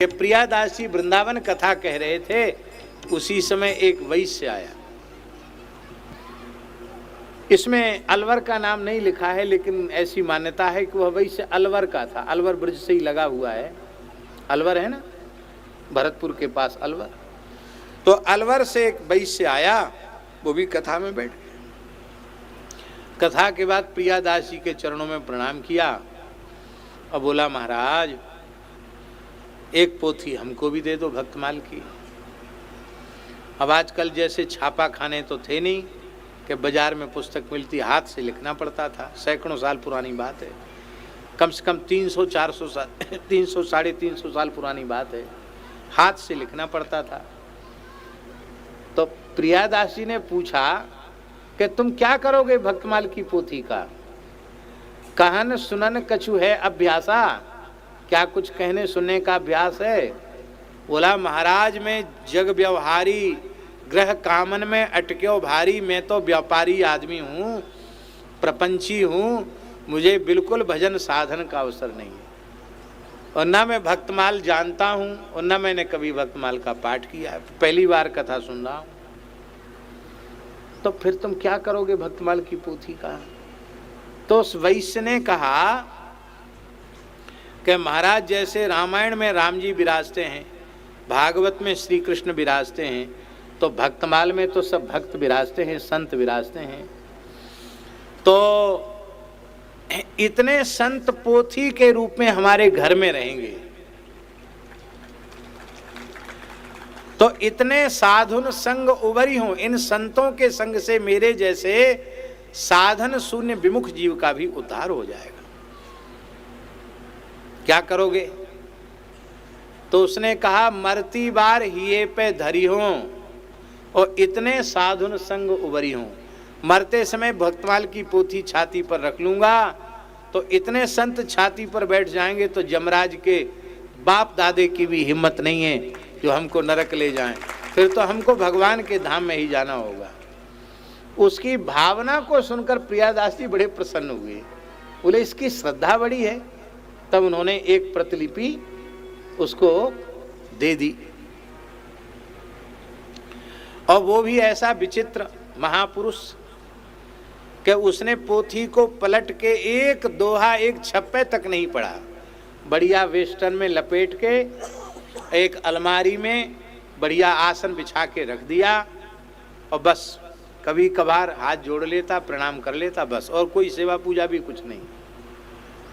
प्रियादास जी वृंदावन कथा कह रहे थे, उसी समय एक वैश्य आया। इसमें अलवर का नाम नहीं लिखा है, लेकिन ऐसी मान्यता है कि वह वैश्य अलवर का था। अलवर ब्रज से ही लगा हुआ है, अलवर है ना, भरतपुर के पास अलवर। तो अलवर से एक वैश्य आया, वो भी कथा में बैठ गया। कथा के बाद प्रियादास जी के चरणों में प्रणाम किया और बोला, महाराज एक पोथी हमको भी दे दो भक्तमाल की। अब आजकल जैसे छापा खाने तो थे नहीं कि बाजार में पुस्तक मिलती, हाथ से लिखना पड़ता था। सैकड़ों साल पुरानी बात है, कम से कम 300-400 साल 300-350 साल पुरानी बात है, हाथ से लिखना पड़ता था। तो प्रियादास जी ने पूछा कि तुम क्या करोगे भक्तमाल की पोथी का? कहन सुनन कछु है अभ्यासा, क्या कुछ कहने सुनने का अभ्यास है? बोला, महाराज मैं जग व्यवहारी, ग्रह कामन में अटक्यो भारी, मैं तो व्यापारी आदमी हूँ, प्रपंची हूँ, मुझे बिल्कुल भजन साधन का अवसर नहीं है, और न मैं भक्तमाल जानता हूँ और न मैंने कभी भक्तमाल का पाठ किया है, पहली बार कथा सुन रहा हूँ। तो फिर तुम क्या करोगे भक्तमाल की पोथी का? तो उस वैश्य ने कहा कि महाराज जैसे रामायण में राम जी विराजते हैं, भागवत में श्री कृष्ण विराजते हैं, तो भक्तमाल में तो सब भक्त विराजते हैं, संत विराजते हैं। तो इतने संत पोथी के रूप में हमारे घर में रहेंगे, तो इतने साधुन संग उबरी हों, इन संतों के संग से मेरे जैसे साधन शून्य विमुख जीव का भी उद्धार हो जाएगा। क्या करोगे? तो उसने कहा, मरती बार हिये पे धरी हों और इतने साधुन संग उबरी हों, मरते समय भक्तमाल की पोथी छाती पर रख लूंगा तो इतने संत छाती पर बैठ जाएंगे तो यमराज के बाप दादे की भी हिम्मत नहीं है जो हमको नरक ले जाएं, फिर तो हमको भगवान के धाम में ही जाना होगा। उसकी भावना को सुनकर प्रियादास जी बड़े प्रसन्न हुए, बोले इसकी श्रद्धा बड़ी है। तब उन्होंने एक प्रतिलिपि उसको दे दी, और वो भी ऐसा विचित्र महापुरुष कि उसने पोथी को पलट के एक दोहा एक छप्पे तक नहीं पढ़ा, बढ़िया वेस्टर्न में लपेट के एक अलमारी में बढ़िया आसन बिछा के रख दिया, और बस कभी कभार हाथ जोड़ लेता, प्रणाम कर लेता, बस, और कोई सेवा पूजा भी कुछ नहीं।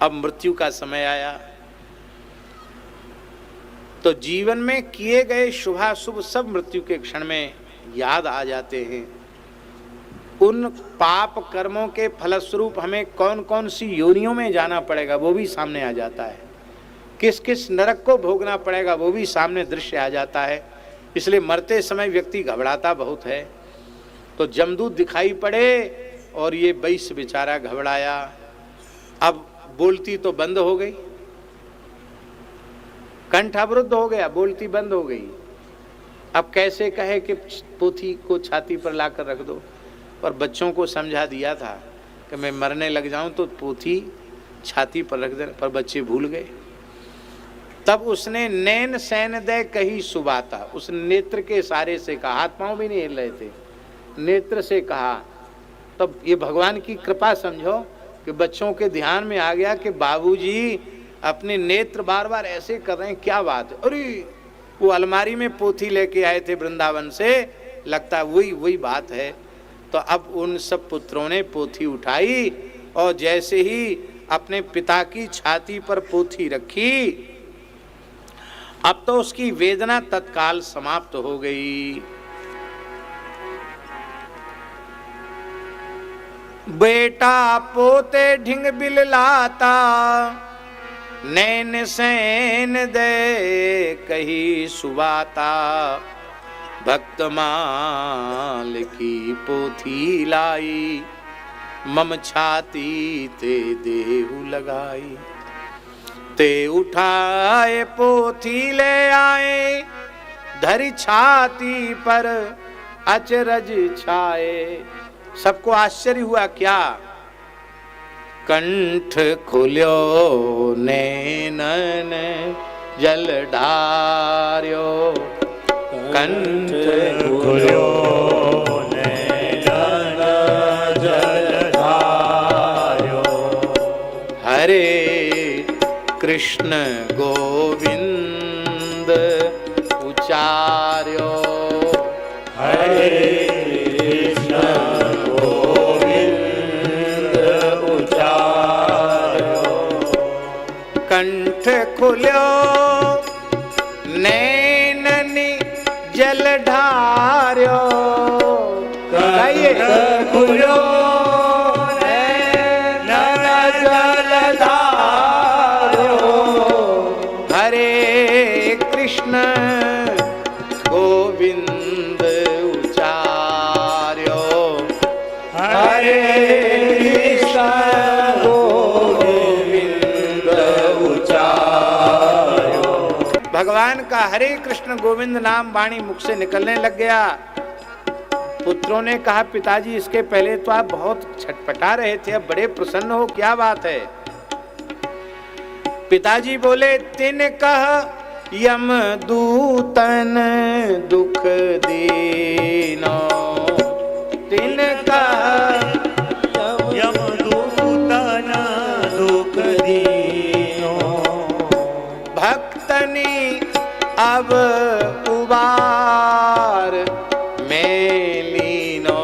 अब मृत्यु का समय आया तो जीवन में किए गए शुभाशुभ सब मृत्यु के क्षण में याद आ जाते हैं। उन पाप कर्मों के फलस्वरूप हमें कौन कौन सी योनियों में जाना पड़ेगा वो भी सामने आ जाता है, किस किस नरक को भोगना पड़ेगा वो भी सामने दृश्य आ जाता है। इसलिए मरते समय व्यक्ति घबराता बहुत है। तो जमदूत दिखाई पड़े और ये वैश्य बेचारा घबराया। अब बोलती तो बंद हो गई, कंठ अवरुद्ध हो गया, बोलती बंद हो गई। अब कैसे कहे कि पोथी को छाती पर लाकर रख दो? पर बच्चों को समझा दिया था कि मैं मरने लग जाऊं तो पोथी छाती पर रख देना, पर बच्चे भूल गए। तब उसने नैन सैन दे कही सुबाता, उस नेत्र के इशारे से कहा, हाथ पांव भी नहीं हिल रहे थे, नेत्र से कहा। तब ये भगवान की कृपा समझो कि बच्चों के ध्यान में आ गया कि बाबूजी अपने नेत्र बार बार ऐसे कर रहे हैं, क्या बात है? अरे वो अलमारी में पोथी लेके आए थे वृंदावन से, लगता वही बात है। तो अब उन सब पुत्रों ने पोथी उठाई और जैसे ही अपने पिता की छाती पर पोथी रखी, अब तो उसकी वेदना तत्काल समाप्त हो गई। बेटा पोते ढिंग बिल लाता, नैन सैन दे कही सुबाता, भक्तमाल की पोथी लाई, मम छाती ते देहु लगाई। ते उठाए पोथी ले आए, धरी छाती पर अचरज छाए। सबको आश्चर्य हुआ, क्या? कंठ खुल्यो नैनन जल ढार्यो कंठ खुल्यो नैनन जल ढार्यो। हरे कृष्ण गोविंद उचार्यो। हरे कृष्ण गोविंद उचार्यो। कंठ खुल्यो नैननि जल ढार्यो। गाइए। खुल्यो नैनन जल ढार्यो। हरे कृष्ण गोविंद उचार्यो। हरे कृष्ण गोविंद उचार्यो। भगवान का हरे कृष्ण गोविंद नाम वाणी मुख से निकलने लग गया। पुत्रों ने कहा पिताजी इसके पहले तो आप बहुत छटपटा रहे थे, अब बड़े प्रसन्न हो, क्या बात है? पिताजी बोले तिन कह यम दूतन दुख दीनो। तिन कह यमदूतन दुख दीनो। भक्तनी अब उबार में लीनो।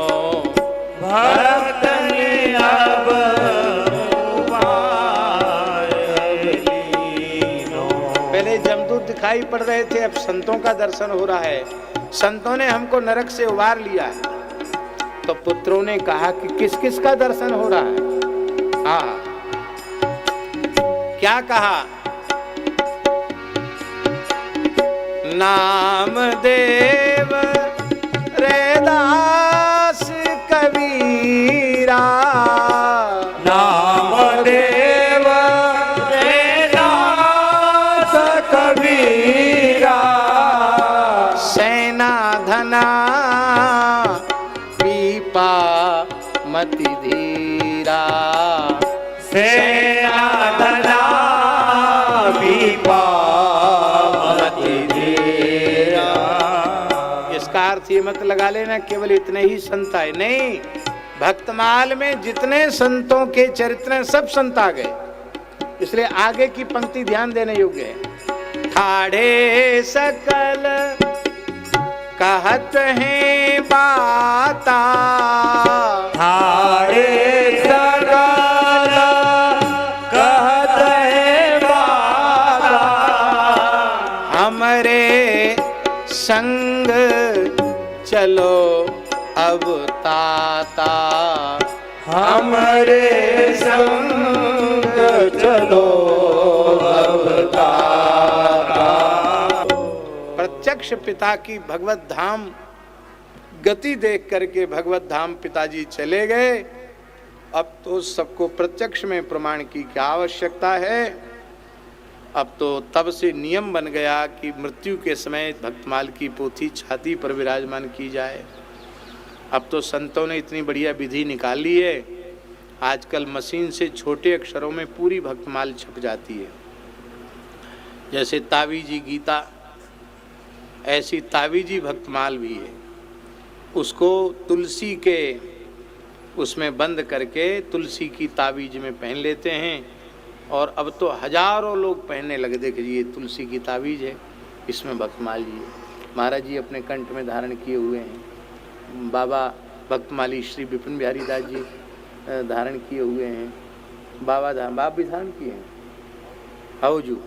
भक्तनि अब उबार लीनो। पहले जमदूत दिखाई पड़ रहे थे, अब संतों का दर्शन हो रहा है। संतों ने हमको नरक से उबार लिया है। तो पुत्रों ने कहा कि किस किस का दर्शन हो रहा है? हाँ, क्या कहा? नाम देव रैदास कबीरा। नाम देव रैदास कबीरा। सेना धना पीपा मति धीरा। सेना धना पीपा मति धीरा। इसका अर्थ ये मत लगा लेना केवल इतने ही संत आए, नहीं, भक्तमाल में जितने संतों के चरित्र हैं सब संत आ गए। इसलिए आगे की पंक्ति ध्यान देने योग्य है। ठाढ़े सकल कहत हैं बाता। ठाढ़े सकल कहत हैं बाता। हमरे संग चलो अब ताता। हमरे संग चलो अब ताता। प्रत्यक्ष पिता की भगवत धाम गति देख करके भगवत धाम पिताजी चले गए। अब तो सबको प्रत्यक्ष में प्रमाण की क्या आवश्यकता है? अब तो तब से नियम बन गया कि मृत्यु के समय भक्तमाल की पोथी छाती पर विराजमान की जाए। अब तो संतों ने इतनी बढ़िया विधि निकाल ली है, आजकल मशीन से छोटे अक्षरों में पूरी भक्तमाल छप जाती है। जैसे तावीजी गीता, ऐसी तावीजी भक्तमाल भी है। उसको तुलसी के उसमें बंद करके तुलसी की तावीज में पहन लेते हैं, और अब तो हजारों लोग पहनने लगे। देखिए ये तुलसी की तावीज है, इसमें भक्तमाल जी है। महाराज जी अपने कंठ में धारण किए हुए हैं। बाबा भक्तमाली श्री विपिन बिहारी दास जी धारण किए हुए हैं। बाबा भी धारण किए हैं। हाउजू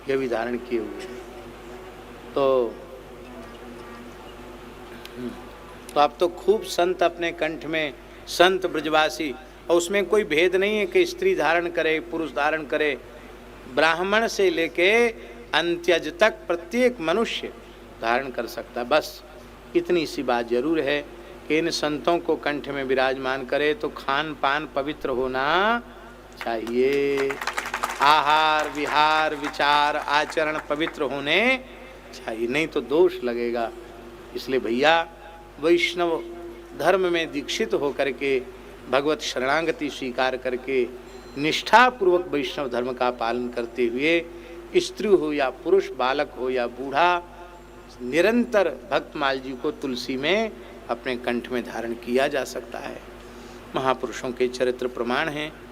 ये भी धारण किए हुए हैं। तो अब तो खूब संत अपने कंठ में, संत ब्रजवासी, और उसमें कोई भेद नहीं है कि स्त्री धारण करे पुरुष धारण करे। ब्राह्मण से लेके अंत्यज तक प्रत्येक मनुष्य धारण कर सकता। बस इतनी सी बात जरूर है कि इन संतों को कंठ में विराजमान करे तो खान पान पवित्र होना चाहिए। आहार विहार विचार आचरण पवित्र होने चाहिए, नहीं तो दोष लगेगा। इसलिए भैया वैष्णव धर्म में दीक्षित होकर के भगवत शरणागति स्वीकार करके निष्ठापूर्वक वैष्णव धर्म का पालन करते हुए स्त्री हो या पुरुष, बालक हो या बूढ़ा, निरंतर भक्तमाल जी को तुलसी में अपने कंठ में धारण किया जा सकता है। महापुरुषों के चरित्र प्रमाण हैं।